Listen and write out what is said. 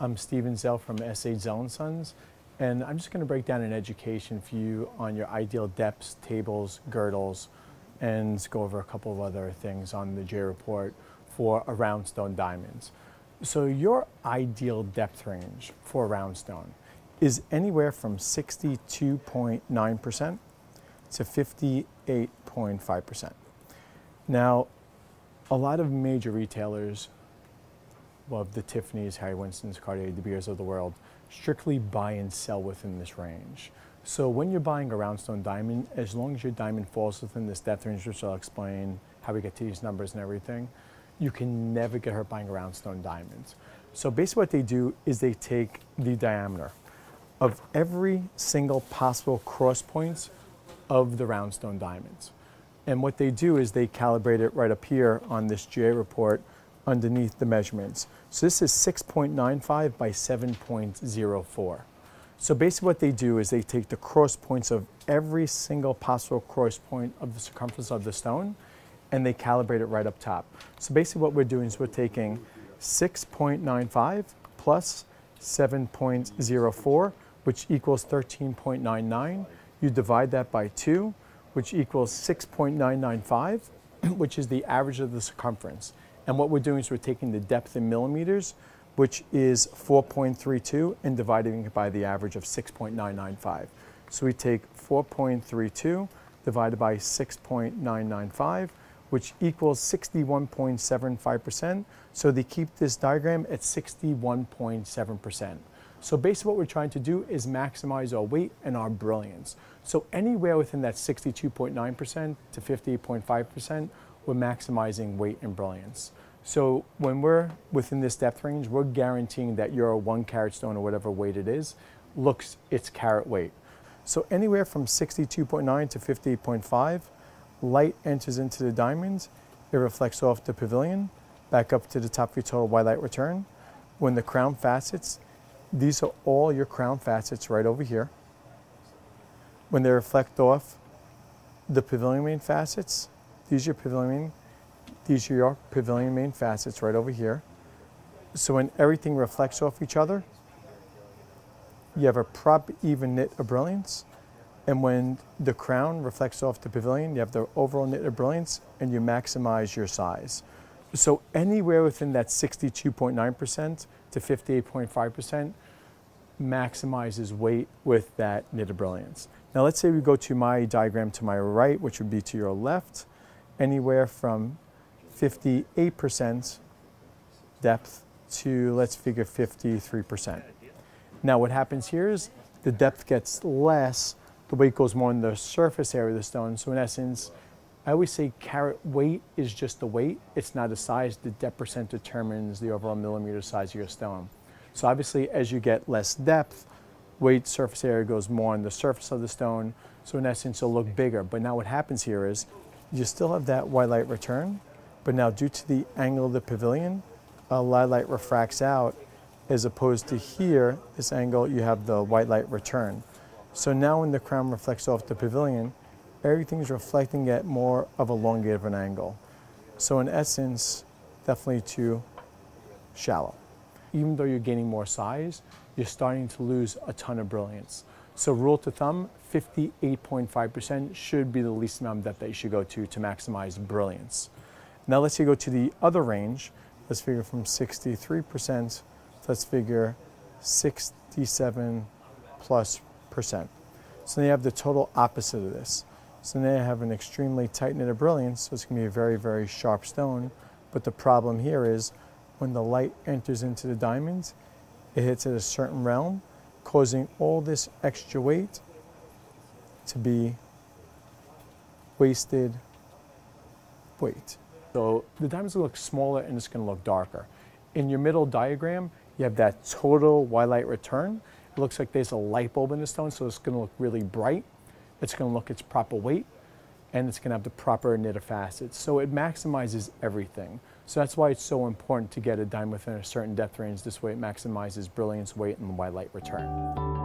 I'm Zell from Zell & Sons, and I'm just going to break down an education for you on your ideal depths, tables, girdles, and go over a couple of other things on the J report for a round stone diamonds. So your ideal depth range for a round stone is anywhere from 62.9% to 58.5%. Now, a lot of major retailers, well, the Tiffany's, Harry Winston's, Cartier, De Beers of the world, strictly buy and sell within this range. So when you're buying a round stone diamond, as long as your diamond falls within this depth range, which I'll explain how we get to these numbers and everything, you can never get hurt buying a round stone diamond. So basically what they do is they take the diameter of every single possible cross points of the round stone diamonds. And what they do is they calibrate it right up here on this J report underneath the measurements. So this is 6.95 by 7.04. So basically what they do is they take the cross points of every single possible cross point of the circumference of the stone and they calibrate it right up top. So basically what we're doing is we're taking 6.95 plus 7.04, which equals 13.99. You divide that by 2, which equals 6.995, which is the average of the circumference. And what we're doing is we're taking the depth in millimeters, which is 4.32, and dividing it by the average of 6.995. So we take 4.32 divided by 6.995, which equals 61.75%. So they keep this diagram at 61.7%. So basically what we're trying to do is maximize our weight and our brilliance. So anywhere within that 62.9% to 58.5%, we're maximizing weight and brilliance. So when we're within this depth range, we're guaranteeing that your 1 carat stone or whatever weight it is, looks its carat weight. So anywhere from 62.9 to 58.5, light enters into the diamonds, it reflects off the pavilion, back up to the top of your total white light return. When the crown facets, these are all your crown facets right over here. When they reflect off the pavilion main facets, these are your pavilion main facets right over here. So when everything reflects off each other, you have a proper even knit of brilliance. And when the crown reflects off the pavilion, you have the overall knit of brilliance and you maximize your size. So anywhere within that 62.9% to 58.5% maximizes weight with that knit of brilliance. Now let's say we go to my diagram to my right, which would be to your left, anywhere from 58% depth to, let's figure, 53%. Now what happens here is the depth gets less, the weight goes more in the surface area of the stone. So in essence, I always say carat weight is just the weight. It's not a size. The depth percent determines the overall millimeter size of your stone. So obviously as you get less depth, weight surface area goes more on the surface of the stone. So in essence, it'll look bigger. But now what happens here is you still have that white light return, but now due to the angle of the pavilion, a light refracts out, as opposed to here, this angle, you have the white light return. So now when the crown reflects off the pavilion, everything's reflecting at more of a elongated of an angle. So in essence, definitely too shallow. Even though you're gaining more size, you're starting to lose a ton of brilliance. So rule of thumb, 58.5% should be the least amount of depth that you should go to maximize brilliance. Now let's say go to the other range. Let's figure from 63%, let's figure 67 plus %. So now you have the total opposite of this. So now you have an extremely tight knit of brilliance, so it's going to be a very, very sharp stone. But the problem here is when the light enters into the diamonds, it hits at a certain realm, causing all this extra weight to be wasted weight. So the diamonds will look smaller and it's going to look darker. In your middle diagram, you have that total white light return. It looks like there's a light bulb in the stone, so it's going to look really bright. It's going to look its proper weight, and it's going to have the proper knit of facets. So it maximizes everything. So that's why it's so important to get a diamond within a certain depth range. This way it maximizes brilliance, weight, and white light return.